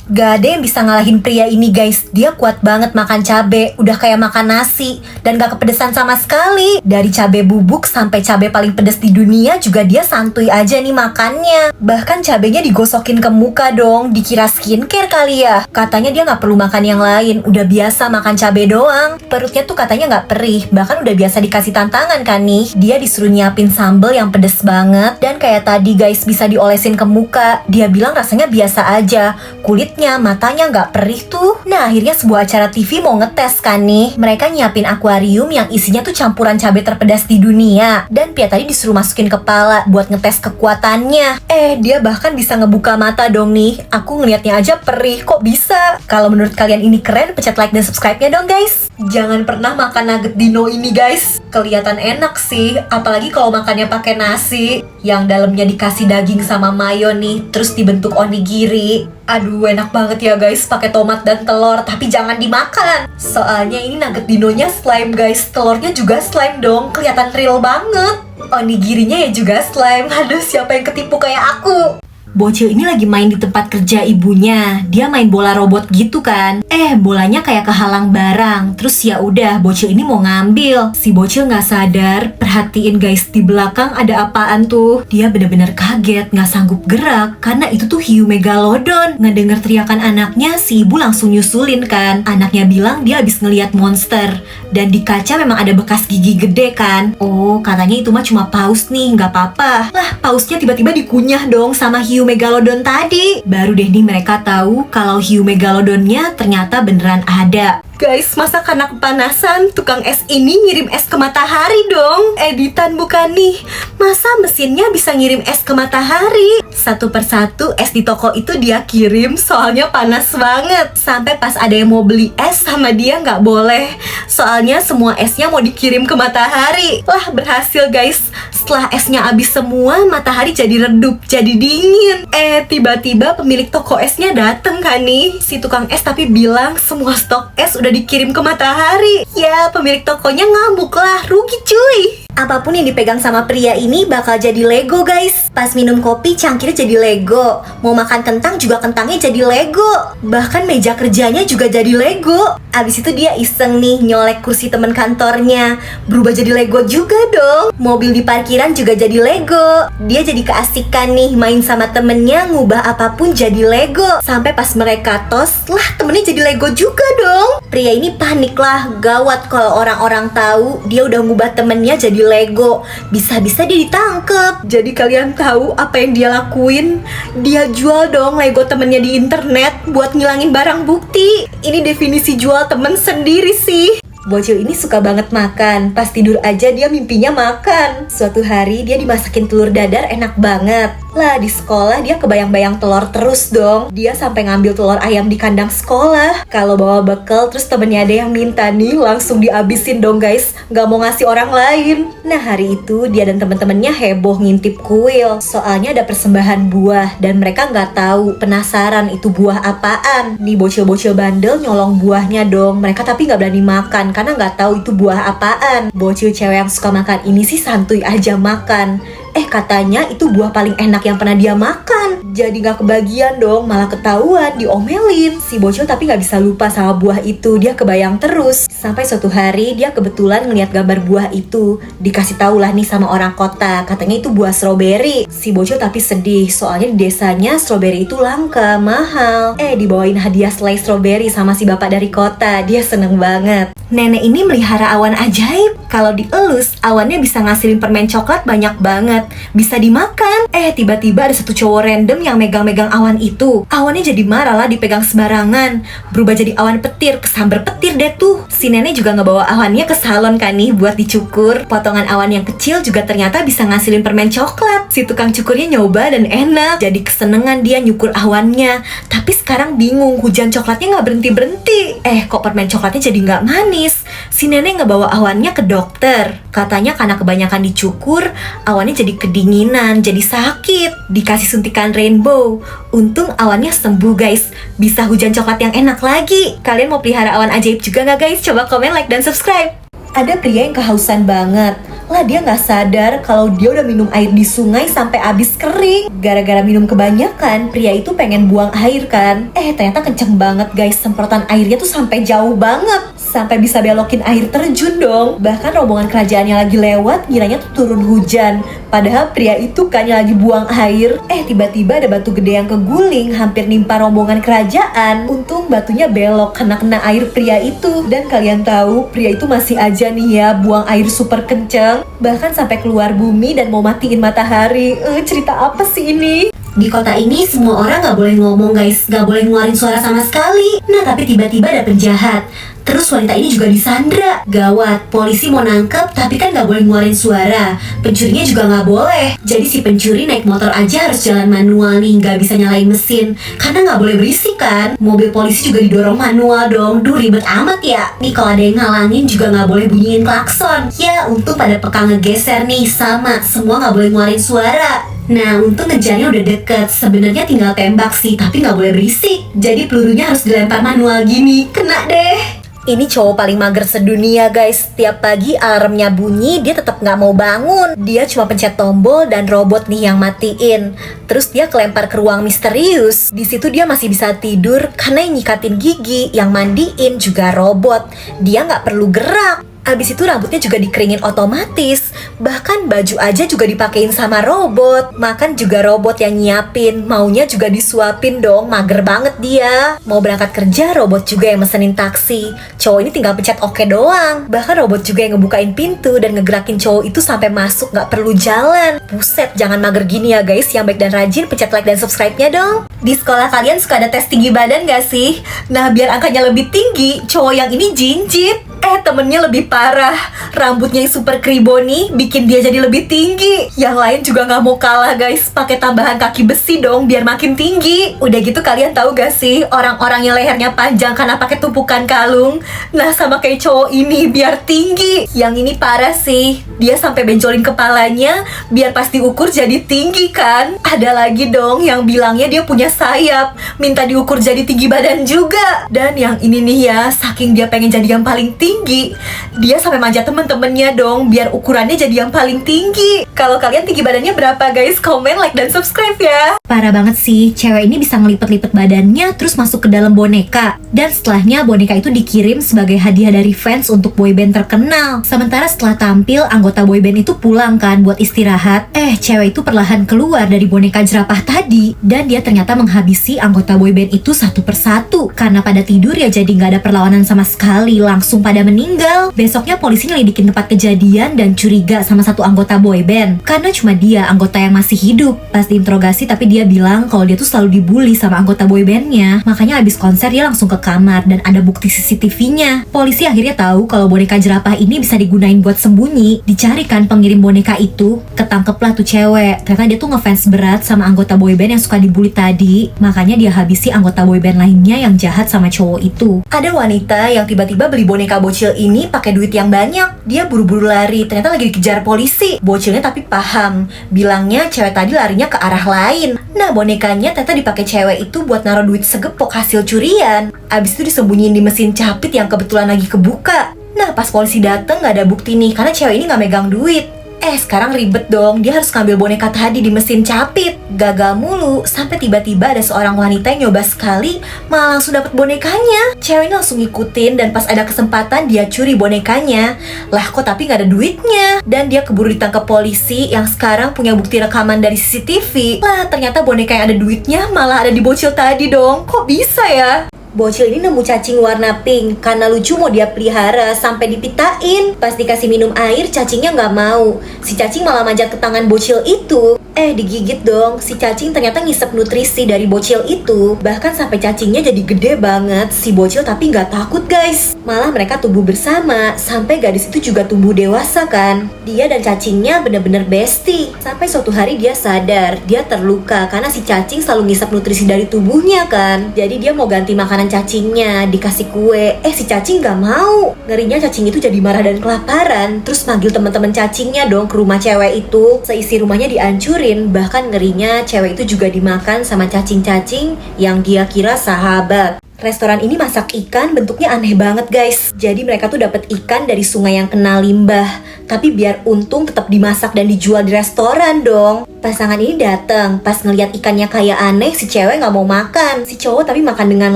Gak ada yang bisa ngalahin pria ini guys. Dia kuat banget makan cabe, udah kayak makan nasi. Dan gak kepedesan sama sekali. Dari cabe bubuk sampai cabe paling pedes di dunia juga dia santuy aja nih makannya. Bahkan cabenya digosokin ke muka dong. Dikira skincare kali ya. Katanya dia gak perlu makan yang lain, udah biasa makan cabe doang. Perutnya tuh katanya gak perih, bahkan udah biasa dikasih tantangan kan nih. Dia disuruh nyiapin sambal yang pedes banget. Dan kayak tadi guys, bisa diolesin ke muka. Dia bilang rasanya biasa aja. Kulitnya, matanya nggak perih tuh. Nah akhirnya sebuah acara TV mau ngetes kan nih. Mereka nyiapin akuarium yang isinya tuh campuran cabai terpedas di dunia. Dan Pia tadi disuruh masukin kepala buat ngetes kekuatannya. Dia bahkan bisa ngebuka mata dong nih. Aku ngeliatnya aja perih, kok bisa? Kalau menurut kalian ini keren, pencet like dan subscribe-nya dong guys. Jangan pernah makan nugget dino ini guys. Kelihatan enak sih, apalagi kalau makannya pakai nasi yang dalamnya dikasih daging sama mayo nih, terus dibentuk onigiri. Aduh enak banget ya guys, pakai tomat dan telur, tapi jangan dimakan. Soalnya ini nugget dinonya slime guys, telurnya juga slime dong, kelihatan real banget. Onigirinya ya juga slime. Aduh siapa yang ketipu kayak aku? Bocil ini lagi main di tempat kerja ibunya. Dia main bola robot gitu kan. Bolanya kayak kehalang barang. Terus ya udah, bocil ini mau ngambil. Si bocil nggak sadar. Perhatiin guys, di belakang ada apaan tuh. Dia bener-bener kaget, nggak sanggup gerak karena itu tuh hiu megalodon. Ngedenger teriakan anaknya, si ibu langsung nyusulin kan. Anaknya bilang dia habis ngeliat monster. Dan di kaca memang ada bekas gigi gede kan. Oh, katanya itu mah cuma paus nih, nggak apa-apa. Lah, pausnya tiba-tiba dikunyah dong sama hiu megalodon tadi. Baru deh nih mereka tahu kalau hiu megalodonnya ternyata beneran ada. Guys, masa karena kepanasan tukang es ini ngirim es ke matahari dong? Editan bukan nih? Masa mesinnya bisa ngirim es ke matahari? Satu persatu es di toko itu dia kirim, soalnya panas banget. Sampai pas ada yang mau beli es sama dia nggak boleh. Soalnya semua esnya mau dikirim ke matahari. Lah berhasil guys. Setelah esnya habis semua, matahari jadi redup, jadi dingin. Tiba-tiba pemilik toko esnya dateng kan nih. Si tukang es tapi bilang semua stok es udah dikirim ke matahari. Ya pemilik tokonya ngamuk lah, rugi cuy. Apapun yang dipegang sama pria ini bakal jadi Lego guys. Pas minum kopi cangkirnya jadi Lego. Mau makan kentang juga kentangnya jadi Lego. Bahkan meja kerjanya juga jadi Lego. Abis itu dia iseng nih nyolek kursi temen kantornya. Berubah jadi Lego juga dong. Mobil di parkiran juga jadi Lego. Dia jadi keasikan nih main sama temennya, ngubah apapun jadi Lego. Sampai pas mereka tos, lah temennya jadi Lego juga dong. Pria ini panik lah, gawat kalau orang-orang tahu dia udah ngubah temennya jadi Lego. Bisa-bisa dia ditangkep. Jadi kalian tahu apa yang dia lakuin? Dia jual dong Lego temennya di internet buat ngilangin barang bukti. Ini definisi jual temen sendiri sih. Bocil ini suka banget makan. Pas tidur aja dia mimpinya makan. Suatu hari dia dimasakin telur dadar enak banget. Lah di sekolah dia kebayang-bayang telur terus dong. Dia sampai ngambil telur ayam di kandang sekolah. Kalau bawa bekal terus temennya ada yang minta nih, langsung dihabisin dong guys. Gak mau ngasih orang lain. Nah hari itu dia dan temen-temennya heboh ngintip kuil. Soalnya ada persembahan buah dan mereka gak tahu, penasaran itu buah apaan. Nih bocil-bocil bandel nyolong buahnya dong. Mereka tapi gak berani makan karena gak tahu itu buah apaan. Bocil cewek yang suka makan ini sih santuy aja makan. Katanya itu buah paling enak yang pernah dia makan. Jadi gak kebagian dong, malah ketahuan, diomelin. Si bocil tapi gak bisa lupa sama buah itu. Dia kebayang terus. Sampai suatu hari dia kebetulan ngeliat gambar buah itu. Dikasih tahu lah nih sama orang kota, katanya itu buah stroberi. Si bocil tapi sedih, soalnya di desanya stroberi itu langka, mahal. Dibawain hadiah selai stroberi sama si bapak dari kota. Dia seneng banget. Nenek ini melihara awan ajaib. Kalau dielus, awannya bisa ngasilin permen coklat banyak banget. Bisa dimakan. Tiba-tiba ada satu cowok random yang megang-megang awan itu. Awannya jadi marah lah dipegang sembarangan. Berubah jadi awan petir, kesambar petir deh tuh. Si nenek juga ngebawa awannya ke salon kan nih buat dicukur. Potongan awan yang kecil juga ternyata bisa ngasilin permen coklat. Si tukang cukurnya nyoba dan enak. Jadi kesenengan dia nyukur awannya. Tapi sekarang bingung, hujan coklatnya gak berhenti-berhenti. Kok permen coklatnya jadi gak manis? Si nenek ngebawa awannya ke dokter. Katanya karena kebanyakan dicukur, awannya jadi kedinginan, jadi sakit. Dikasih suntikan rainbow. Untung awannya sembuh guys. Bisa hujan coklat yang enak lagi. Kalian mau pelihara awan ajaib juga gak guys? Coba komen, like, dan subscribe. Ada pria yang kehausan banget. Lah dia nggak sadar kalau dia udah minum air di sungai sampai habis kering. Gara-gara minum kebanyakan, pria itu pengen buang air kan. Ternyata kenceng banget guys, semprotan airnya tuh sampai jauh banget. Sampai bisa belokin air terjun dong. Bahkan rombongan kerajaannya lagi lewat, kiranya tuh turun hujan. Padahal pria itu kan yang lagi buang air. Tiba-tiba ada batu gede yang keguling, hampir nimpa rombongan kerajaan. Untung batunya belok kena air pria itu. Dan kalian tahu, pria itu masih aja nih ya buang air super kenceng, bahkan sampai keluar bumi dan mau matiin matahari. Cerita apa sih ini? Di kota ini semua orang gak boleh ngomong guys, gak boleh ngeluarin suara sama sekali. Nah tapi tiba-tiba ada penjahat. Terus wanita ini juga disandra. Gawat, polisi mau nangkep tapi kan gak boleh ngeluarin suara. Pencurinya juga gak boleh. Jadi si pencuri naik motor aja harus jalan manual nih, gak bisa nyalain mesin. Karena gak boleh berisik kan. Mobil polisi juga didorong manual dong. Duh ribet amat ya. Nih kalau ada yang ngalangin juga gak boleh bunyiin klakson. Ya untung pada peka ngegeser nih. Sama, semua gak boleh ngeluarin suara. Nah untung ngejarnya udah deket. Sebenarnya tinggal tembak sih, tapi gak boleh berisik. Jadi pelurunya harus dilempar manual gini. Kena deh. Ini cowok paling mager sedunia guys. Tiap pagi alarmnya bunyi, dia tetap nggak mau bangun. Dia cuma pencet tombol dan robot nih yang matiin. Terus dia kelempar ke ruang misterius. Di situ dia masih bisa tidur karena yang nyikatin gigi, yang mandiin juga robot. Dia nggak perlu gerak. Abis itu rambutnya juga dikeringin otomatis. Bahkan baju aja juga dipakein sama robot. Makan juga robot yang nyiapin. Maunya juga disuapin dong. Mager banget dia. Mau berangkat kerja, robot juga yang mesenin taksi. Cowok ini tinggal pencet oke doang. Bahkan robot juga yang ngebukain pintu dan ngegerakin cowok itu sampai masuk, gak perlu jalan. Buset, jangan mager gini ya guys. Yang baik dan rajin, pencet like dan subscribe-nya dong. Di sekolah kalian suka ada tes tinggi badan gak sih? Nah biar angkanya lebih tinggi, cowok yang ini jinjit. Temennya lebih parah. Rambutnya yang super kriboni bikin dia jadi lebih tinggi. Yang lain juga gak mau kalah guys, pakai tambahan kaki besi dong biar makin tinggi. Udah gitu kalian tahu gak sih orang-orang yang lehernya panjang karena pakai tumpukan kalung. Nah sama kayak cowok ini biar tinggi. Yang ini parah sih, dia sampai benjolin kepalanya biar pas diukur jadi tinggi kan. Ada lagi dong yang bilangnya dia punya sayap, minta diukur jadi tinggi badan juga. Dan yang ini nih ya, saking dia pengen jadi yang paling tinggi, dia sampai manjat temen-temennya dong biar ukurannya jadi yang paling tinggi. Kalau kalian tinggi badannya berapa guys? Komen, like, dan subscribe ya. Parah banget sih, cewek ini bisa ngelipet-lipet badannya terus masuk ke dalam boneka. Dan setelahnya boneka itu dikirim sebagai hadiah dari fans untuk boyband terkenal. Sementara setelah tampil, anggota boyband itu pulang kan buat istirahat. Cewek itu perlahan keluar dari boneka jerapah tadi. Dan dia ternyata menghabisi anggota boyband itu satu persatu. Karena pada tidur ya jadi gak ada perlawanan sama sekali, langsung pada meninggal. Besoknya polisi nyelidikin tempat kejadian dan curiga sama satu anggota boyband karena cuma dia anggota yang masih hidup. Pas diinterogasi tapi dia bilang kalau dia tuh selalu dibully sama anggota boybandnya. Makanya abis konser dia langsung ke kamar dan ada bukti CCTV-nya. Polisi akhirnya tahu kalau boneka jerapah ini bisa digunain buat sembunyi. Dicarikan pengirim boneka itu, ketangkeplah tuh cewek. Ternyata dia tuh ngefans berat sama anggota boyband yang suka dibully tadi. Makanya dia habisi anggota boyband lainnya yang jahat sama cowok itu. Ada wanita yang tiba-tiba beli boneka bocil ini pakai duit yang banyak. Dia buru-buru lari, ternyata lagi dikejar polisi. Bocilnya tapi paham, bilangnya cewek tadi larinya ke arah lain. Nah bonekanya ternyata dipakai cewek itu buat naruh duit segepok hasil curian. Abis itu disembunyiin di mesin capit yang kebetulan lagi kebuka. Nah pas polisi dateng gak ada bukti nih karena cewek ini gak megang duit. Sekarang ribet dong, dia harus ngambil boneka tadi di mesin capit. Gagal mulu, sampai tiba-tiba ada seorang wanita yang nyoba sekali, malah langsung dapet bonekanya. Cewek ini langsung ngikutin dan pas ada kesempatan dia curi bonekanya. Lah kok tapi gak ada duitnya. Dan dia keburu ditangkap polisi yang sekarang punya bukti rekaman dari CCTV. Lah ternyata boneka yang ada duitnya malah ada di bocil tadi dong. Kok bisa ya? Bocil ini nemu cacing warna pink karena lucu mau dia pelihara sampai dipitain. Pas dikasih minum air cacingnya nggak mau. Si cacing malah manjat ke tangan bocil itu. Digigit dong. Si cacing ternyata ngisep nutrisi dari bocil itu. Bahkan sampai cacingnya jadi gede banget. Si bocil tapi nggak takut guys. Malah mereka tumbuh bersama. Sampai gadis itu juga tumbuh dewasa kan. Dia dan cacingnya bener-bener bestie. Sampai suatu hari dia sadar dia terluka karena si cacing selalu ngisep nutrisi dari tubuhnya kan. Jadi dia mau ganti makanan cacingnya, dikasih kue. Si cacing gak mau. Ngerinya cacing itu jadi marah dan kelaparan. Terus manggil teman-teman cacingnya dong ke rumah cewek itu. Seisi rumahnya dihancurin disamperin, bahkan ngerinya cewek itu juga dimakan sama cacing-cacing yang dia kira sahabat. Restoran ini masak ikan bentuknya aneh banget guys. Jadi mereka tuh dapat ikan dari sungai yang kena limbah. Tapi biar untung tetap dimasak dan dijual di restoran dong. Pasangan ini datang, pas ngeliat ikannya kayak aneh, si cewek nggak mau makan. Si cowok tapi makan dengan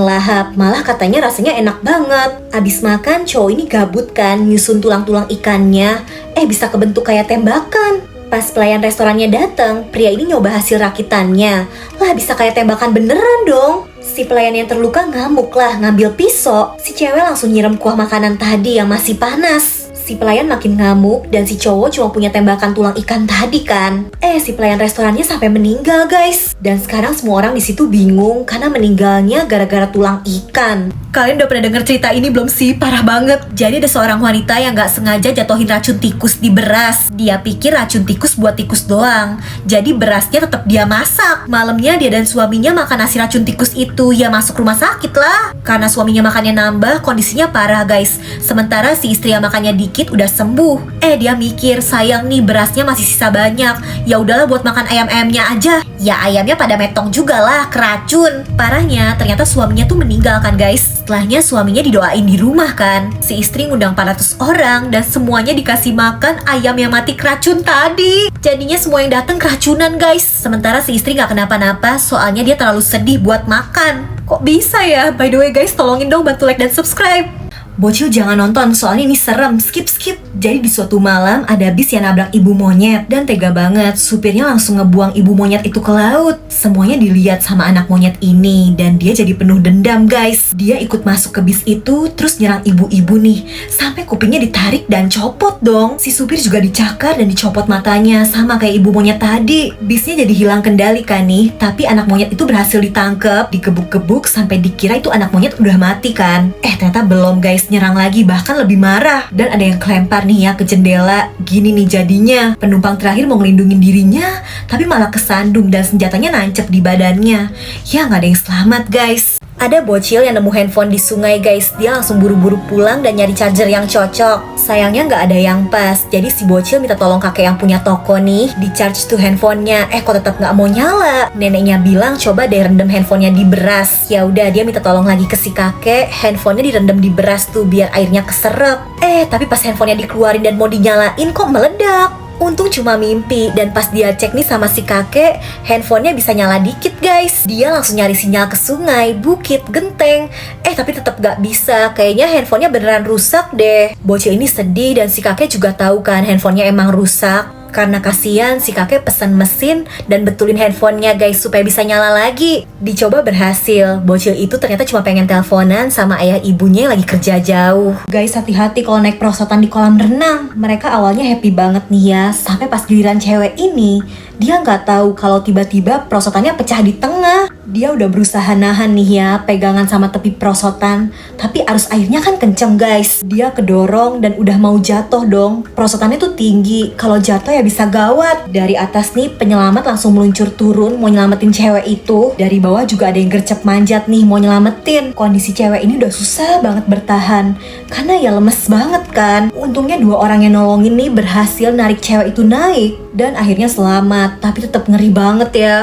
lahap, malah katanya rasanya enak banget. Abis makan cowok ini gabut kan, nyusun tulang-tulang ikannya. Bisa kebentuk kayak tembakan. Pas pelayan restorannya datang, pria ini nyoba hasil rakitannya. Lah bisa kayak tembakan beneran dong. Si pelayan yang terluka ngamuk lah, ngambil pisau. Si cewek langsung nyiram kuah makanan tadi yang masih panas. Si pelayan makin ngamuk dan si cowok cuma punya tembakan tulang ikan tadi kan. Si pelayan restorannya sampai meninggal guys. Dan sekarang semua orang di situ bingung karena meninggalnya gara-gara tulang ikan. Kalian udah pernah denger cerita ini belum sih? Parah banget. Jadi ada seorang wanita yang gak sengaja jatuhin racun tikus di beras. Dia pikir racun tikus buat tikus doang. Jadi berasnya tetap dia masak. Malamnya dia dan suaminya makan nasi racun tikus itu. Ya masuk rumah sakit lah. Karena suaminya makannya nambah, kondisinya parah guys. Sementara si istri yang makannya dikit udah sembuh. Dia mikir sayang nih berasnya masih sisa banyak. Ya udahlah buat makan ayam-ayamnya aja. Ya ayamnya pada metong juga lah, keracun. Parahnya ternyata suaminya tuh meninggal kan guys. Setelahnya suaminya didoain di rumah kan. Si istri ngundang 400 orang dan semuanya dikasih makan ayam yang mati keracun tadi. Jadinya semua yang datang keracunan guys. Sementara si istri gak kenapa-napa soalnya dia terlalu sedih buat makan. Kok bisa ya? By the way guys, tolongin dong bantu like dan subscribe. Bocil jangan nonton, soalnya ini serem. Skip. Jadi di suatu malam ada bis yang nabrak ibu monyet. Dan tega banget, supirnya langsung ngebuang ibu monyet itu ke laut. Semuanya dilihat sama anak monyet ini. Dan dia jadi penuh dendam guys. Dia ikut masuk ke bis itu, terus nyerang ibu-ibu nih. Sampai kupingnya ditarik dan copot dong. Si supir juga dicakar dan dicopot matanya, sama kayak ibu monyet tadi. Bisnya jadi hilang kendali kan nih. Tapi anak monyet itu berhasil ditangkep, digebuk-gebuk sampai dikira itu anak monyet udah mati kan. Ternyata belum guys, nyerang lagi bahkan lebih marah. Dan ada yang kelempar nih ya ke jendela. Gini nih jadinya, penumpang terakhir mau ngelindungin dirinya tapi malah kesandung dan senjatanya nancep di badannya. Ya nggak ada yang selamat guys. Ada bocil yang nemu handphone di sungai guys. Dia langsung buru-buru pulang dan nyari charger yang cocok. Sayangnya nggak ada yang pas. Jadi si bocil minta tolong kakek yang punya toko nih di charge tuh handphonenya. Kok tetap nggak mau nyala. Neneknya bilang coba deh rendam handphonenya di beras. Ya udah dia minta tolong lagi ke si kakek. Handphonenya direndam di beras tuh biar airnya keserap. Tapi pas handphonenya dikeluarin dan mau dinyalain kok meledak. Untung cuma mimpi, dan pas dia cek nih sama si kakek, handphonenya bisa nyala dikit guys. Dia langsung nyari sinyal ke sungai, bukit, genteng. Tapi tetap gak bisa, kayaknya handphonenya beneran rusak deh. Bocil ini sedih dan si kakek juga tahu kan handphonenya emang rusak. Karena kasihan si kakek pesan mesin dan betulin handphonenya guys supaya bisa nyala lagi. Dicoba berhasil. Bocil itu ternyata cuma pengen teleponan sama ayah ibunya yang lagi kerja jauh. Guys hati-hati kalau naik perosotan di kolam renang. Mereka awalnya happy banget nih ya. Sampai pas giliran cewek ini, dia nggak tahu kalau tiba-tiba perosotannya pecah di tengah. Dia udah berusaha nahan nih ya pegangan sama tepi perosotan, tapi arus airnya kan kenceng guys. Dia kedorong dan udah mau jatuh dong. Perosotannya tuh tinggi, kalau jatuh ya bisa gawat. Dari atas nih penyelamat langsung meluncur turun mau nyelamatin cewek itu. Dari bawah juga ada yang gercep manjat nih mau nyelamatin. Kondisi cewek ini udah susah banget bertahan karena ya lemes banget kan. Untungnya 2 orang yang nolongin nih berhasil narik cewek itu naik dan akhirnya selamat. Tapi tetap ngeri banget ya.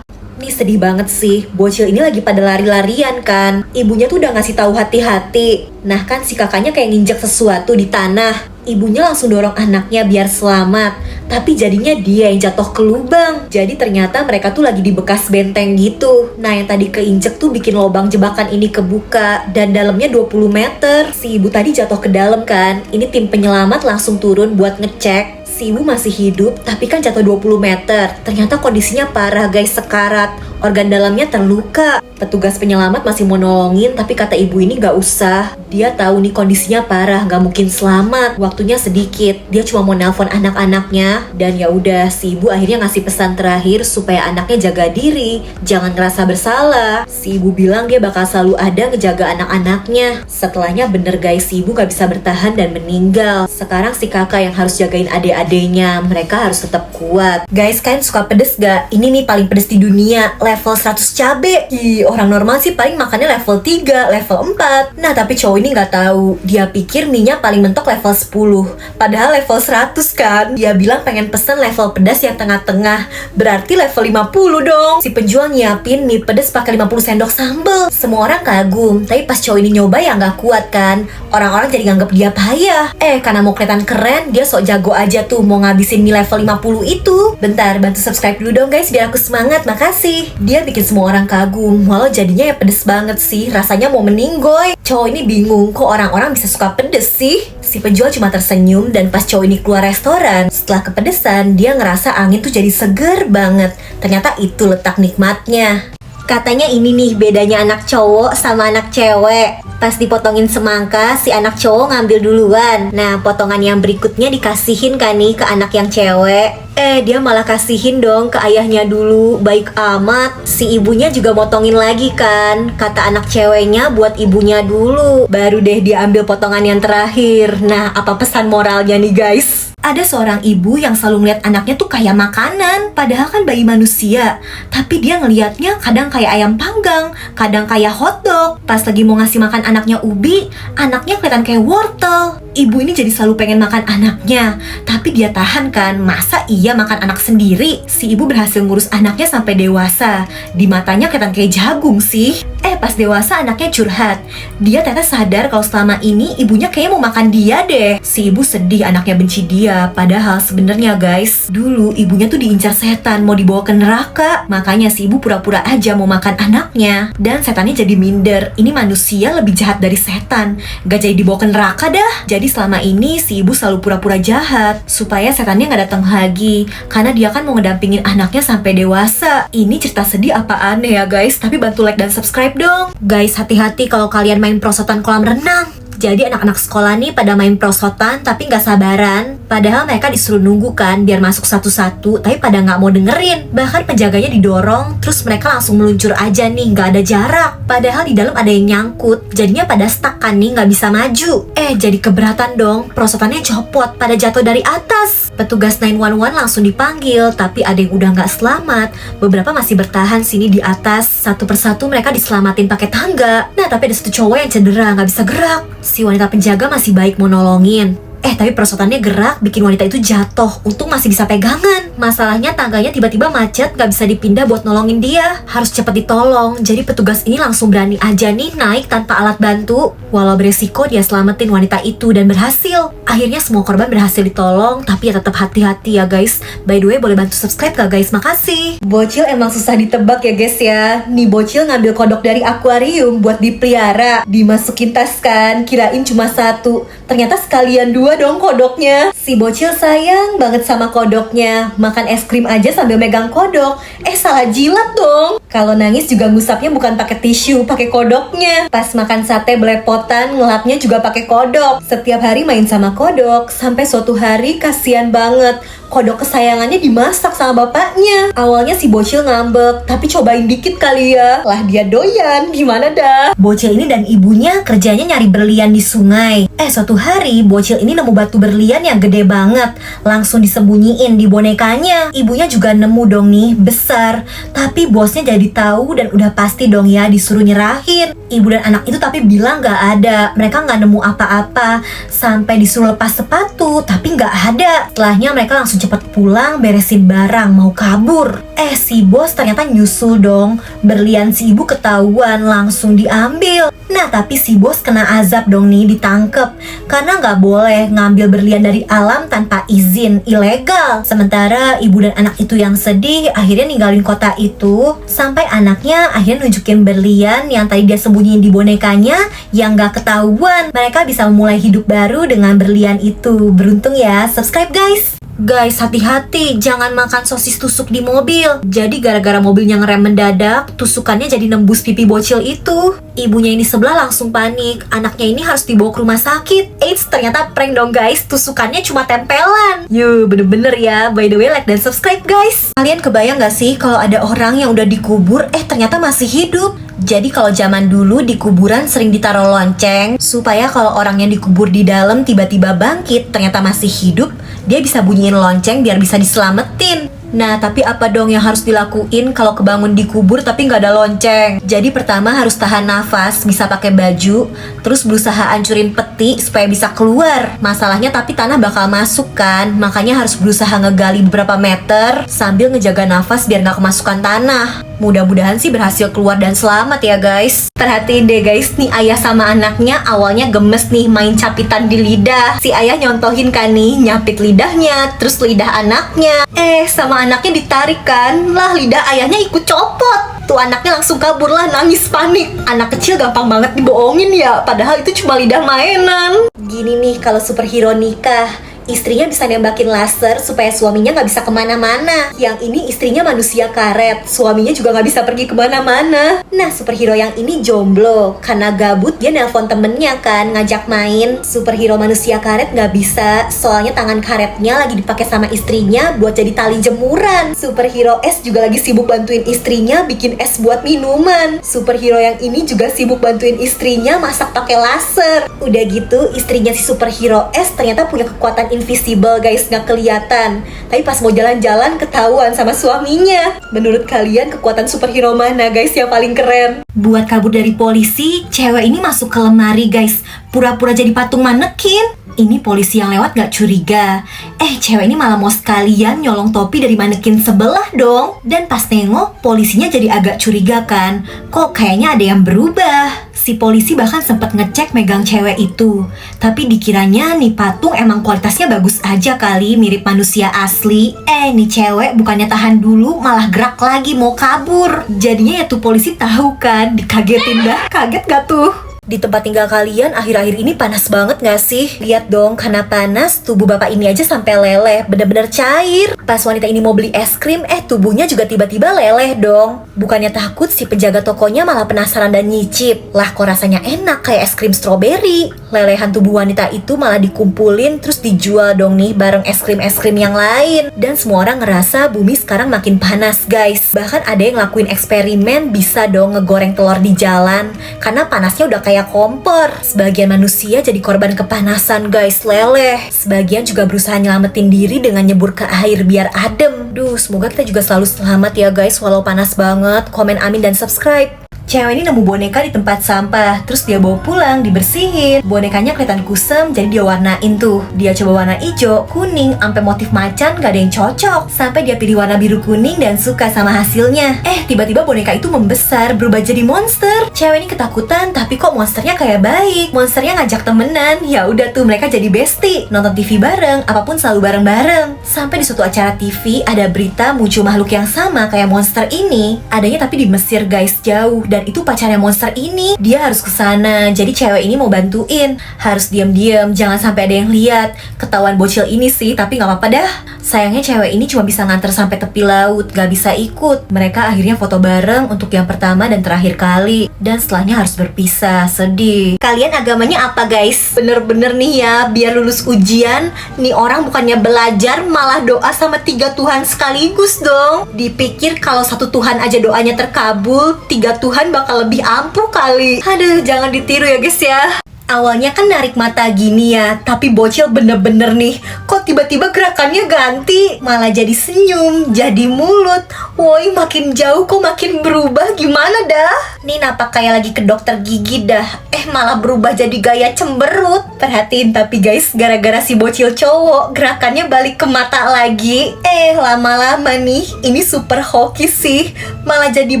Ini sedih banget sih, bocil ini lagi pada lari-larian kan. Ibunya tuh udah ngasih tahu hati-hati. Nah kan si kakaknya kayak nginjek sesuatu di tanah. Ibunya langsung dorong anaknya biar selamat. Tapi jadinya dia yang jatuh ke lubang. Jadi ternyata mereka tuh lagi di bekas benteng gitu. Nah yang tadi keinjek tuh bikin lubang jebakan ini kebuka. Dan dalamnya 20 meter. Si ibu tadi jatuh ke dalam kan. Ini tim penyelamat langsung turun buat ngecek. Si ibu masih hidup, tapi kan jatuh 20 meter. Ternyata kondisinya parah guys, sekarat. Organ dalamnya terluka. Petugas penyelamat masih mau nolongin, tapi kata ibu ini gak usah. Dia tahu nih kondisinya parah, gak mungkin selamat. Waktunya sedikit. Dia cuma mau nelpon anak-anaknya. Dan ya udah, si ibu akhirnya ngasih pesan terakhir supaya anaknya jaga diri, jangan ngerasa bersalah. Si ibu bilang dia bakal selalu ada ngejaga anak-anaknya. Setelahnya bener guys, si ibu gak bisa bertahan dan meninggal. Sekarang si kakak yang harus jagain adik-adiknya. Mereka harus tetap kuat. kuat. Guys, kalian suka pedes gak? Ini nih paling pedes di dunia, level 100 cabe. Orang normal sih paling makannya level 3, level 4. Nah tapi cowok ini gak tahu. Dia pikir mie-nya paling mentok level 10, padahal level 100 kan. Dia bilang pengen pesen level pedas yang tengah-tengah, berarti level 50 dong. Si penjual nyiapin mie pedas pakai 50 sendok sambal. Semua orang kagum, tapi pas cowok ini nyoba ya gak kuat kan. Orang-orang jadi nganggep dia payah. Karena mau kelihatan keren, dia sok jago aja tuh mau ngabisin mie level 50 itu. Bentar, bantu subscribe dulu dong guys biar aku semangat, makasih. Dia bikin semua orang kagum, walau jadinya ya pedes banget sih, rasanya mau meninggoy. Cowok ini bingung, kok orang-orang bisa suka pedes sih? Si penjual cuma tersenyum dan pas cowok ini keluar restoran, setelah kepedesan, dia ngerasa angin tuh jadi seger banget. Ternyata itu letak nikmatnya. Katanya ini nih bedanya anak cowok sama anak cewek. Pas dipotongin semangka, si anak cowok ngambil duluan. Nah, potongan yang berikutnya dikasihin kan nih ke anak yang cewek. Dia malah kasihin dong ke ayahnya dulu. Baik amat. Si ibunya juga motongin lagi kan. Kata anak ceweknya buat ibunya dulu, baru deh dia ambil potongan yang terakhir. Nah, apa pesan moralnya nih guys? Ada seorang ibu yang selalu ngeliat anaknya tuh kayak makanan, padahal kan bayi manusia. Tapi dia ngeliatnya kadang kayak ayam panggang, kadang kayak hotdog. Pas lagi mau ngasih makan anaknya ubi, anaknya kelihatan kayak wortel. Ibu ini jadi selalu pengen makan anaknya, tapi dia tahan kan, masa iya makan anak sendiri? Si ibu berhasil ngurus anaknya sampai dewasa. Di matanya kelihatan kayak jagung sih. Pas dewasa anaknya curhat. Dia ternyata sadar kalau selama ini ibunya kayaknya mau makan dia deh. Si ibu sedih anaknya benci dia. Padahal sebenarnya guys, dulu ibunya tuh diincar setan, mau dibawa ke neraka. Makanya si ibu pura-pura aja mau makan anaknya. Dan setannya jadi minder. Ini manusia lebih jahat dari setan. Gak jadi dibawa ke neraka dah. Jadi selama ini si ibu selalu pura-pura jahat supaya setannya gak datang lagi. Karena dia kan mau ngedampingin anaknya sampai dewasa. Ini cerita sedih apa aneh ya guys? Tapi bantu like dan subscribe dong. Guys, hati-hati kalau kalian main prosotan kolam renang. Jadi anak-anak sekolah nih pada main prosotan tapi nggak sabaran. Padahal mereka disuruh nunggu kan biar masuk satu-satu, tapi pada nggak mau dengerin. Bahkan penjaganya didorong, terus mereka langsung meluncur aja nih, nggak ada jarak. Padahal di dalam ada yang nyangkut, jadinya pada stuck kan nih, nggak bisa maju. Jadi keberatan dong, prosotannya copot, pada jatuh dari atas. Petugas 911 langsung dipanggil, tapi ada yang udah nggak selamat. Beberapa masih bertahan sini di atas. Satu persatu mereka diselamatin pakai tangga. Nah tapi ada satu cowok yang cedera, nggak bisa gerak. Si wanita penjaga masih baik mau nolongin. Tapi perosotannya gerak, bikin wanita itu jatuh. Untung masih bisa pegangan. Masalahnya tangganya tiba-tiba macet, gak bisa dipindah buat nolongin dia. Harus cepet ditolong. Jadi petugas ini langsung berani aja nih naik tanpa alat bantu. Walau beresiko, dia selamatin wanita itu dan berhasil. Akhirnya semua korban berhasil ditolong, tapi ya tetap hati-hati ya guys. By the way, boleh bantu subscribe gak guys? Makasih. Bocil emang susah ditebak ya guys ya. Nih bocil ngambil kodok dari akuarium buat dipelihara. Dimasukin tas kan, kirain cuma satu. Ternyata sekalian dua dong kodoknya. Si bocil sayang banget sama kodoknya. Makan es krim aja sambil megang kodok. Salah jilat dong. Kalau nangis juga ngusapnya bukan pakai tisu, pakai kodoknya. Pas makan sate belepotan, ngelapnya juga pakai kodok. Setiap hari main sama kodok. Sampai suatu hari kasihan banget, kodok kesayangannya dimasak sama bapaknya. Awalnya si bocil ngambek, tapi cobain dikit kali ya. Lah dia doyan, gimana dah. Bocil ini dan ibunya kerjanya nyari berlian di sungai. Suatu hari bocil ini nemu batu berlian yang gede banget. Langsung disembunyiin di bonekanya. Ibunya juga nemu dong nih, besar. Tapi bosnya jadi tahu dan udah pasti dong ya disuruh nyerahin. Ibu dan anak itu tapi bilang gak ada. Mereka gak nemu apa-apa. Sampai disuruh lepas sepatu, tapi gak ada. Setelahnya mereka langsung cepet pulang, beresin barang, mau kabur. Si bos ternyata nyusul dong. Berlian si ibu ketahuan, langsung diambil. Nah tapi si bos kena azab dong nih, ditangkep. Karena nggak boleh ngambil berlian dari alam tanpa izin, ilegal. Sementara ibu dan anak itu yang sedih, akhirnya ninggalin kota itu. Sampai anaknya akhirnya nunjukin berlian yang tadi dia sembunyiin di bonekanya, yang nggak ketahuan. Mereka bisa memulai hidup baru dengan berlian itu. Beruntung ya, subscribe guys. Guys, hati-hati, jangan makan sosis tusuk di mobil. Jadi gara-gara mobilnya ngerem mendadak, tusukannya jadi nembus pipi bocil itu. Ibunya ini sebelah langsung panik. Anaknya ini harus dibawa ke rumah sakit. Ternyata prank dong guys, tusukannya cuma tempelan. Bener-bener ya. By the way, like dan subscribe guys. Kalian kebayang gak sih kalau ada orang yang udah dikubur, ternyata masih hidup? Jadi kalau zaman dulu di kuburan sering ditaruh lonceng Supaya kalau orang yang dikubur di dalam tiba-tiba bangkit, ternyata masih hidup, dia bisa bunyiin lonceng biar bisa diselamatin. Nah, tapi apa dong yang harus dilakuin kalau kebangun dikubur tapi nggak ada lonceng? Jadi pertama harus tahan nafas, bisa pakai baju, terus berusaha hancurin peti supaya bisa keluar. Masalahnya tapi tanah bakal masuk kan, makanya harus berusaha ngegali beberapa meter sambil ngejaga nafas biar nggak kemasukan tanah. Mudah-mudahan sih berhasil keluar dan selamat ya guys. Perhatiin deh guys, nih ayah sama anaknya awalnya gemes nih main capitan di lidah. Si ayah nyontohin kan nih, nyapit lidahnya, terus lidah anaknya. Sama anaknya ditarik kan, lah lidah ayahnya ikut copot. Tuh anaknya langsung kabur lah, nangis panik. Anak kecil gampang banget dibohongin ya, padahal itu cuma lidah mainan. Gini nih kalau superhero nikah, istrinya bisa nembakin laser supaya suaminya nggak bisa kemana-mana. Yang ini istrinya manusia karet, suaminya juga nggak bisa pergi kemana-mana. Nah, superhero yang ini jomblo, karena gabut dia nelpon temennya kan, ngajak main. Superhero manusia karet nggak bisa, soalnya tangan karetnya lagi dipakai sama istrinya buat jadi tali jemuran. Superhero es juga lagi sibuk bantuin istrinya bikin es buat minuman. Superhero yang ini juga sibuk bantuin istrinya masak pakai laser. Udah gitu, istrinya si superhero es ternyata punya kekuatan invisible guys, nggak kelihatan. Tapi pas mau jalan-jalan ketahuan sama suaminya. Menurut kalian kekuatan superhero mana guys yang paling keren? Buat kabur dari polisi, cewek ini masuk ke lemari guys, pura-pura jadi patung manekin. Ini polisi yang lewat gak curiga. Cewek ini malah mau sekalian nyolong topi dari manekin sebelah dong. Dan pas nengok, polisinya jadi agak curiga kan. Kok kayaknya ada yang berubah. Si polisi bahkan sempat ngecek megang cewek itu. Tapi dikiranya nih patung emang kualitasnya bagus aja kali, mirip manusia asli. Nih cewek bukannya tahan dulu, malah gerak lagi mau kabur. Jadinya ya tuh polisi tahu kan, dikagetin dah. Kaget gak tuh? Di tempat tinggal kalian akhir-akhir ini panas banget gak sih? Lihat dong, karena panas, tubuh bapak ini aja sampai leleh, bener-bener cair. Pas wanita ini mau beli es krim, tubuhnya juga tiba-tiba leleh dong. Bukannya takut, si penjaga tokonya malah penasaran dan nyicip. Lah kok rasanya enak kayak es krim stroberi. Lelehan tubuh wanita itu malah dikumpulin terus dijual dong nih bareng es krim yang lain. Dan semua orang ngerasa bumi sekarang makin panas guys. Bahkan ada yang ngelakuin eksperimen bisa dong ngegoreng telur di jalan, karena panasnya udah kayak kompor. Sebagian manusia jadi korban kepanasan guys, leleh. Sebagian juga berusaha nyelamatin diri dengan nyebur ke air biar adem. Duh, semoga kita juga selalu selamat ya guys, walau panas banget. Komen amin dan subscribe. Cewek ini nemu boneka di tempat sampah, terus dia bawa pulang, dibersihin. Bonekanya kelihatan kusam, jadi dia warnain tuh. Dia coba warna hijau, kuning, sampai motif macan gak ada yang cocok. Sampai dia pilih warna biru kuning dan suka sama hasilnya. Tiba-tiba boneka itu membesar, berubah jadi monster. Cewek ini ketakutan, tapi kok monsternya kayak baik. Monsternya ngajak temenan, ya udah tuh mereka jadi bestie. Nonton TV bareng, apapun selalu bareng-bareng. Sampai di suatu acara TV ada berita muncul makhluk yang sama kayak monster ini. Adanya tapi di Mesir guys, jauh. Dan itu pacarnya monster ini. Dia harus kesana. Jadi cewek ini mau bantuin. Harus diam-diam, jangan sampai ada yang lihat. Ketahuan bocil ini sih, tapi gak apa-apa dah. Sayangnya cewek ini cuma bisa nganter sampai tepi laut, gak bisa ikut. Mereka akhirnya foto bareng untuk yang pertama dan terakhir kali. Dan setelahnya harus berpisah, sedih. Kalian agamanya apa guys? Bener-bener nih ya, biar lulus ujian, nih orang bukannya belajar malah doa sama 3 Tuhan sekaligus dong. Dipikir kalau 1 Tuhan aja doanya terkabul, 3 Tuhan bakal lebih ampuh kali. Aduh, jangan ditiru ya guys ya. Awalnya kan narik mata gini ya, tapi bocil bener-bener nih, kok tiba-tiba gerakannya ganti, malah jadi senyum, jadi mulut. Woi, makin jauh kok makin berubah, gimana dah? Nih napak kayak lagi ke dokter gigi dah. Malah berubah jadi gaya cemberut. Perhatiin tapi guys, gara-gara si bocil cowok, gerakannya balik ke mata lagi. Lama-lama nih, ini super hoki sih. Malah jadi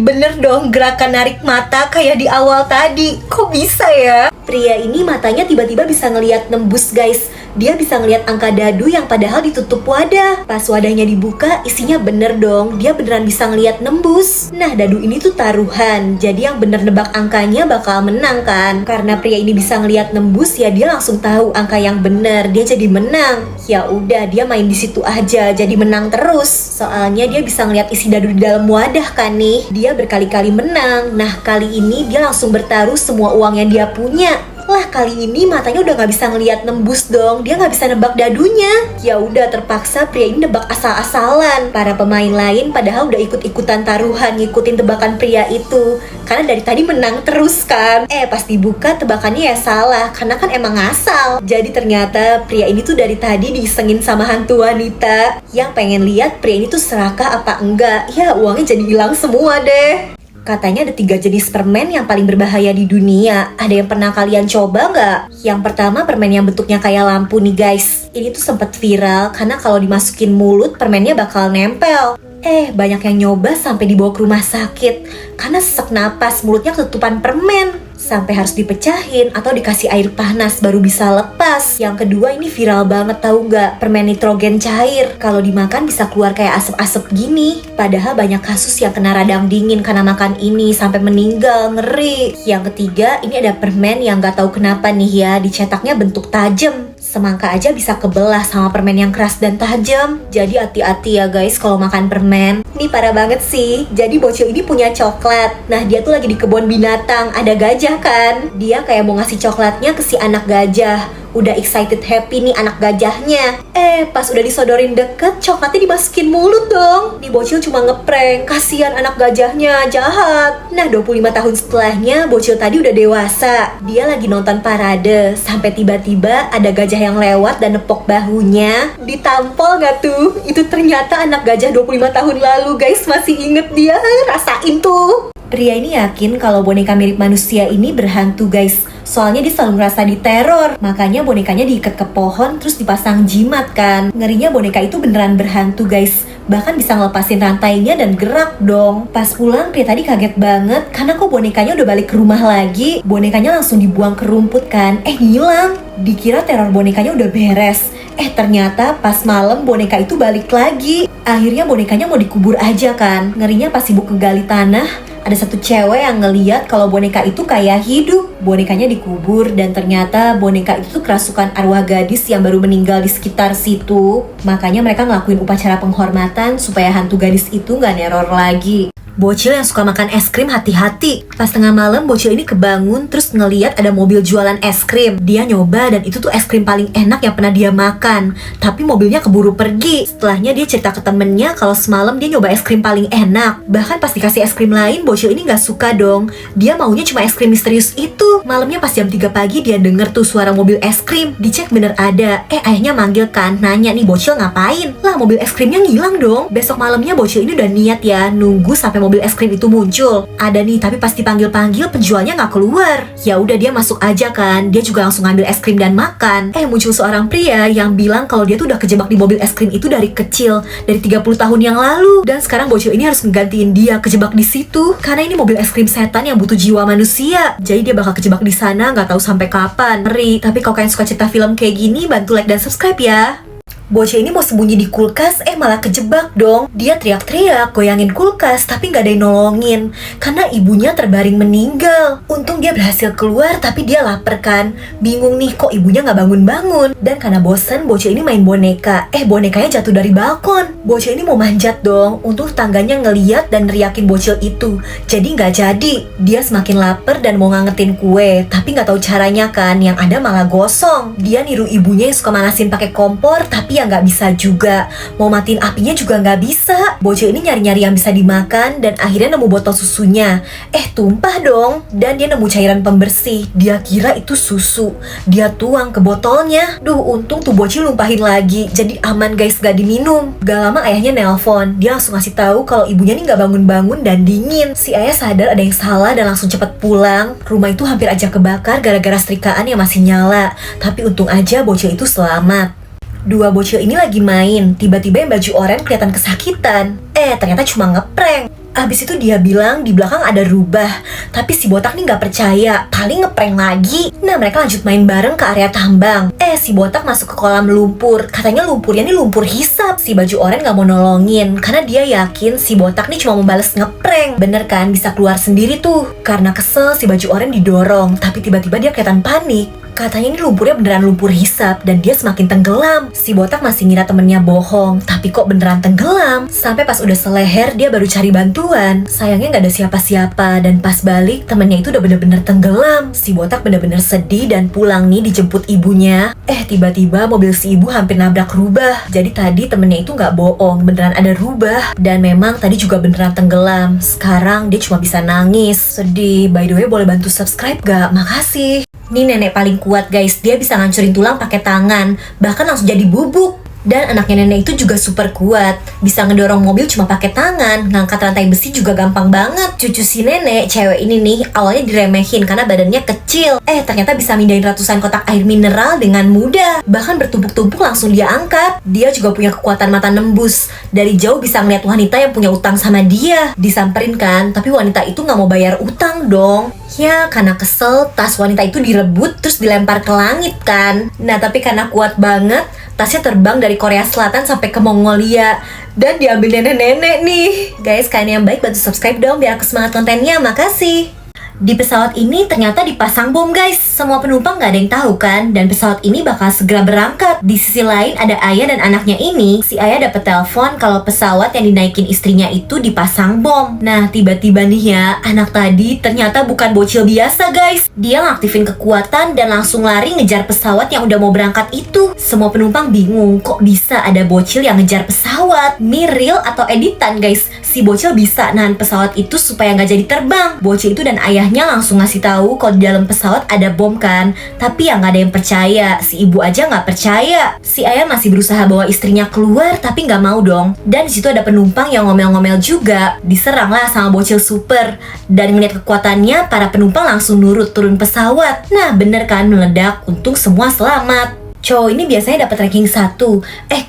bener dong gerakan narik mata kayak di awal tadi. Kok bisa ya? Pria ini matanya tiba-tiba bisa ngelihat nembus guys. Dia bisa ngelihat angka dadu yang padahal ditutup wadah. Pas wadahnya dibuka, isinya bener dong. Dia beneran bisa ngelihat nembus. Nah, dadu ini tuh taruhan. Jadi yang bener nebak angkanya bakal menang kan. Karena pria ini bisa ngelihat nembus, ya dia langsung tahu angka yang bener. Dia jadi menang. Ya udah, dia main di situ aja, jadi menang terus. Soalnya dia bisa ngelihat isi dadu di dalam wadah kan nih. Dia berkali-kali menang. Nah, kali ini dia langsung bertaruh semua uang yang dia punya. Lah kali ini matanya udah nggak bisa ngelihat nembus dong. Dia nggak bisa nebak dadunya. Ya udah, terpaksa pria ini nebak asal-asalan. Para pemain lain padahal udah ikut-ikutan taruhan ngikutin tebakan pria itu, karena dari tadi menang terus kan. Pas dibuka tebakannya ya salah, karena kan emang ngasal. Jadi ternyata pria ini tuh dari tadi disengin sama hantu wanita yang pengen lihat pria ini tuh serakah apa enggak. Ya uangnya jadi hilang semua deh. Katanya ada 3 jenis permen yang paling berbahaya di dunia. Ada yang pernah kalian coba nggak? Yang pertama permen yang bentuknya kayak lampu nih guys. Ini tuh sempet viral karena kalau dimasukin mulut permennya bakal nempel. Banyak yang nyoba sampai dibawa ke rumah sakit karena sesak napas, mulutnya ketutupan permen. Sampai harus dipecahin atau dikasih air panas baru bisa lepas. Yang kedua ini viral banget, tahu nggak? Permen nitrogen cair. Kalau dimakan bisa keluar kayak asap-asap gini. Padahal banyak kasus yang kena radang dingin karena makan ini sampai meninggal, ngeri. Yang ketiga ini ada permen yang nggak tahu kenapa nih ya, dicetaknya bentuk tajam. Semangka aja bisa kebelah sama permen yang keras dan tajam. Jadi hati-hati ya guys kalau makan permen. Ini parah banget sih. Jadi bocil ini punya coklat. Nah dia tuh lagi di kebun binatang, ada gajah kan. Dia kayak mau ngasih coklatnya ke si anak gajah. Udah excited happy nih anak gajahnya. Pas udah disodorin deket, coklatnya dimasukin mulut dong. Nih bocil cuma ngeprank, kasihan anak gajahnya, jahat. Nah 25 tahun setelahnya, bocil tadi udah dewasa. Dia lagi nonton parade, sampai tiba-tiba ada gajah yang lewat dan nepok bahunya. Ditampol gak tuh? Itu ternyata anak gajah 25 tahun lalu guys, masih inget dia, rasain tuh. Pria ini yakin kalau boneka mirip manusia ini berhantu guys. Soalnya dia selalu ngerasa diteror. Makanya bonekanya diikat ke pohon terus dipasang jimat kan. Ngerinya boneka itu beneran berhantu guys. Bahkan bisa ngelepasin rantainya dan gerak dong. Pas pulang pria tadi kaget banget karena kok bonekanya udah balik ke rumah lagi. Bonekanya langsung dibuang ke rumput kan. Ngilang. Dikira teror bonekanya udah beres. Ternyata pas malam boneka itu balik lagi. Akhirnya bonekanya mau dikubur aja kan. Ngerinya pas sibuk ngegali tanah, ada satu cewek yang ngeliat kalau boneka itu kayak hidup. Bonekanya dikubur dan ternyata boneka itu kerasukan arwah gadis yang baru meninggal di sekitar situ. Makanya mereka ngelakuin upacara penghormatan supaya hantu gadis itu gak neror lagi. Bocil yang suka makan es krim hati-hati. Pas tengah malam bocil ini kebangun terus ngeliat ada mobil jualan es krim. Dia nyoba dan itu tuh es krim paling enak yang pernah dia makan. Tapi mobilnya keburu pergi. Setelahnya dia cerita ke temennya kalau semalam dia nyoba es krim paling enak. Bahkan pas dikasih es krim lain bocil ini gak suka dong. Dia maunya cuma es krim misterius itu. Malamnya pas jam 3 pagi dia denger tuh suara mobil es krim. Dicek bener ada. Ayahnya manggil kan, nanya nih bocil ngapain. Lah mobil es krimnya ngilang dong. Besok malamnya bocil ini udah niat ya nunggu sampai mobil es krim itu muncul. Ada nih, tapi pas dipanggil-panggil penjualnya nggak keluar. Ya udah dia masuk aja kan. Dia juga langsung ngambil es krim dan makan. Muncul seorang pria yang bilang kalau dia tuh udah kejebak di mobil es krim itu dari kecil, dari 30 tahun yang lalu. Dan sekarang bocil ini harus ngegantiin dia kejebak di situ. Karena ini mobil es krim setan yang butuh jiwa manusia. Jadi dia bakal kejebak di sana nggak tahu sampai kapan. Ngeri. Tapi kalau kalian suka cerita film kayak gini, bantu like dan subscribe ya. Bocil ini mau sembunyi di kulkas, malah kejebak dong. Dia teriak-teriak, goyangin kulkas, tapi gak ada yang nolongin karena ibunya terbaring meninggal. Untung dia berhasil keluar, tapi dia lapar kan. Bingung nih, kok ibunya gak bangun-bangun. Dan karena bosen, bocil ini main boneka. Bonekanya jatuh dari balkon. Bocil ini mau manjat dong. Untung tangganya ngeliat dan neriakin bocil itu. Jadi gak jadi. Dia semakin lapar dan mau ngangetin kue, tapi gak tahu caranya kan. Yang ada malah gosong. Dia niru ibunya yang suka manasin pakai kompor, tapi ya nggak bisa juga. Mau matiin apinya juga nggak bisa. Bocil ini nyari-nyari yang bisa dimakan dan akhirnya nemu botol susunya. Tumpah dong. Dan dia nemu cairan pembersih. Dia kira itu susu. Dia tuang ke botolnya. Untung tuh bocil lumpahin lagi. Jadi aman guys, gak diminum. Gak lama ayahnya nelpon. Dia langsung ngasih tahu kalau ibunya nih nggak bangun-bangun dan dingin. Si ayah sadar ada yang salah dan langsung cepet pulang. Rumah itu hampir aja kebakar gara-gara setrikaan yang masih nyala. Tapi untung aja bocil itu selamat. Dua bocil ini lagi main, tiba-tiba yang baju oranye kelihatan kesakitan. Ternyata cuma ngeprank. Abis itu dia bilang di belakang ada rubah. Tapi si botak nih gak percaya, paling ngeprank lagi. Nah mereka lanjut main bareng ke area tambang. Si botak masuk ke kolam lumpur. Katanya lumpurnya nih lumpur hisap. Si baju oranye gak mau nolongin karena dia yakin si botak nih cuma mau bales ngeprank. Bener kan, bisa keluar sendiri tuh. Karena kesel si baju oranye didorong, tapi tiba-tiba dia kelihatan panik. Katanya ini lumpurnya beneran lumpur hisap dan dia semakin tenggelam. Si botak masih ngira temennya bohong, tapi kok beneran tenggelam. Sampai pas udah seleher dia baru cari bantuan. Sayangnya nggak ada siapa-siapa dan pas balik temennya itu udah bener-bener tenggelam. Si botak bener-bener sedih dan pulang nih dijemput ibunya. Tiba-tiba mobil si ibu hampir nabrak rubah. Jadi tadi temennya itu nggak bohong, beneran ada rubah. Dan memang tadi juga beneran tenggelam. Sekarang dia cuma bisa nangis, sedih. By the way, boleh bantu subscribe gak? Makasih. Ini nenek paling kuat guys, dia bisa ngancurin tulang pakai tangan, bahkan langsung jadi bubuk. Dan anaknya nenek itu juga super kuat, bisa ngedorong mobil cuma pakai tangan, ngangkat rantai besi juga gampang banget. Cucu si nenek, cewek ini nih, awalnya diremehin karena badannya kecil. Ternyata bisa mindahin ratusan kotak air mineral dengan mudah. Bahkan bertumpuk-tumpuk langsung dia angkat. Dia juga punya kekuatan mata nembus. Dari jauh bisa ngeliat wanita yang punya utang sama dia. Disamperin kan, tapi wanita itu nggak mau bayar utang dong. Ya, karena kesel, tas wanita itu direbut terus dilempar ke langit kan. Nah, tapi karena kuat banget, tasnya terbang dari Korea Selatan sampai ke Mongolia dan diambil nenek-nenek nih. Guys, kalian yang baik bantu subscribe dong biar aku semangat kontennya, makasih. Di pesawat ini ternyata dipasang bom guys. Semua penumpang gak ada yang tahu kan. Dan pesawat ini bakal segera berangkat. Di sisi lain ada ayah dan anaknya ini. Si ayah dapat telepon kalau pesawat yang dinaikin istrinya itu dipasang bom. Nah tiba-tiba nih ya, anak tadi ternyata bukan bocil biasa guys. Dia ngaktifin kekuatan dan langsung lari ngejar pesawat yang udah mau berangkat itu. Semua penumpang bingung, kok bisa ada bocil yang ngejar pesawat? Ini real atau editan guys? Si bocil bisa nahan pesawat itu supaya nggak jadi terbang. Bocil itu dan ayahnya langsung ngasih tahu kalau di dalam pesawat ada bom kan. Tapi ya nggak ada yang percaya. Si ibu aja nggak percaya. Si ayah masih berusaha bawa istrinya keluar tapi nggak mau dong. Dan di situ ada penumpang yang ngomel-ngomel juga. Diserang lah sama bocil super. Dan ngeliat kekuatannya, para penumpang langsung nurut turun pesawat. Nah bener kan, meledak. Untung semua selamat. Cowok ini biasanya dapat ranking 1.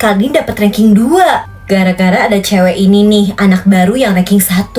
Kali ini dapat ranking 2. Gara-gara ada cewek ini nih, anak baru yang ranking 1.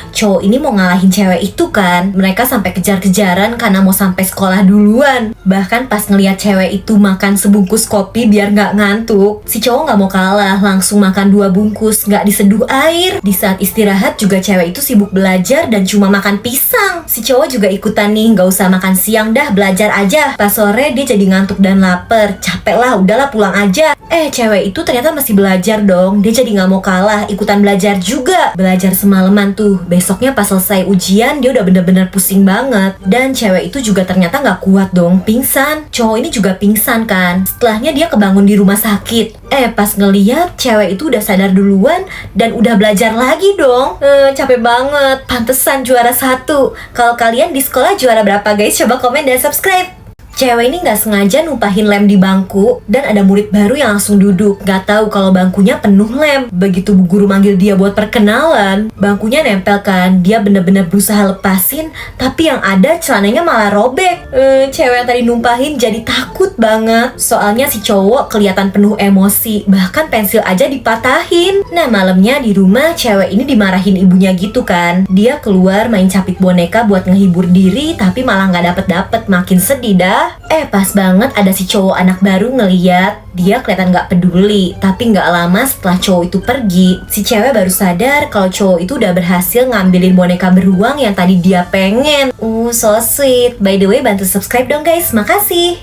Cowok ini mau ngalahin cewek itu kan. Mereka sampai kejar-kejaran karena mau sampai sekolah duluan. Bahkan pas ngeliat cewek itu makan sebungkus kopi biar gak ngantuk, si cowok gak mau kalah, langsung makan 2 bungkus, gak diseduh air. Di saat istirahat juga cewek itu sibuk belajar dan cuma makan pisang. Si cowok juga ikutan nih, gak usah makan siang dah, belajar aja. Pas sore dia jadi ngantuk dan lapar. Capek lah, udahlah pulang aja. Cewek itu ternyata masih belajar dong. Dia jadi gak mau kalah, ikutan belajar juga. Belajar semalaman tuh. Besoknya pas selesai ujian dia udah bener-bener pusing banget. Dan cewek itu juga ternyata gak kuat dong, pingsan. Cowok ini juga pingsan kan. Setelahnya dia kebangun di rumah sakit. Pas ngeliat cewek itu udah sadar duluan dan udah belajar lagi dong. Capek banget. Pantesan juara 1. Kalau kalian di sekolah juara berapa guys? Coba komen dan subscribe. Cewek ini gak sengaja numpahin lem di bangku dan ada murid baru yang langsung duduk. Gak tahu kalau bangkunya penuh lem. Begitu bu guru manggil dia buat perkenalan, bangkunya nempel kan. Dia bener-bener berusaha lepasin, tapi yang ada celananya malah robek. Cewek yang tadi numpahin jadi takut banget. Soalnya si cowok kelihatan penuh emosi, bahkan pensil aja dipatahin. Nah malamnya di rumah cewek ini dimarahin ibunya gitu kan. Dia keluar main capit boneka buat ngehibur diri, tapi malah gak dapet-dapet. Makin sedih dah. Pas banget ada si cowok anak baru ngeliat. Dia kelihatan gak peduli. Tapi gak lama setelah cowok itu pergi, si cewek baru sadar kalau cowok itu udah berhasil ngambilin boneka beruang yang tadi dia pengen. So sweet. By the way, bantu subscribe dong guys, makasih.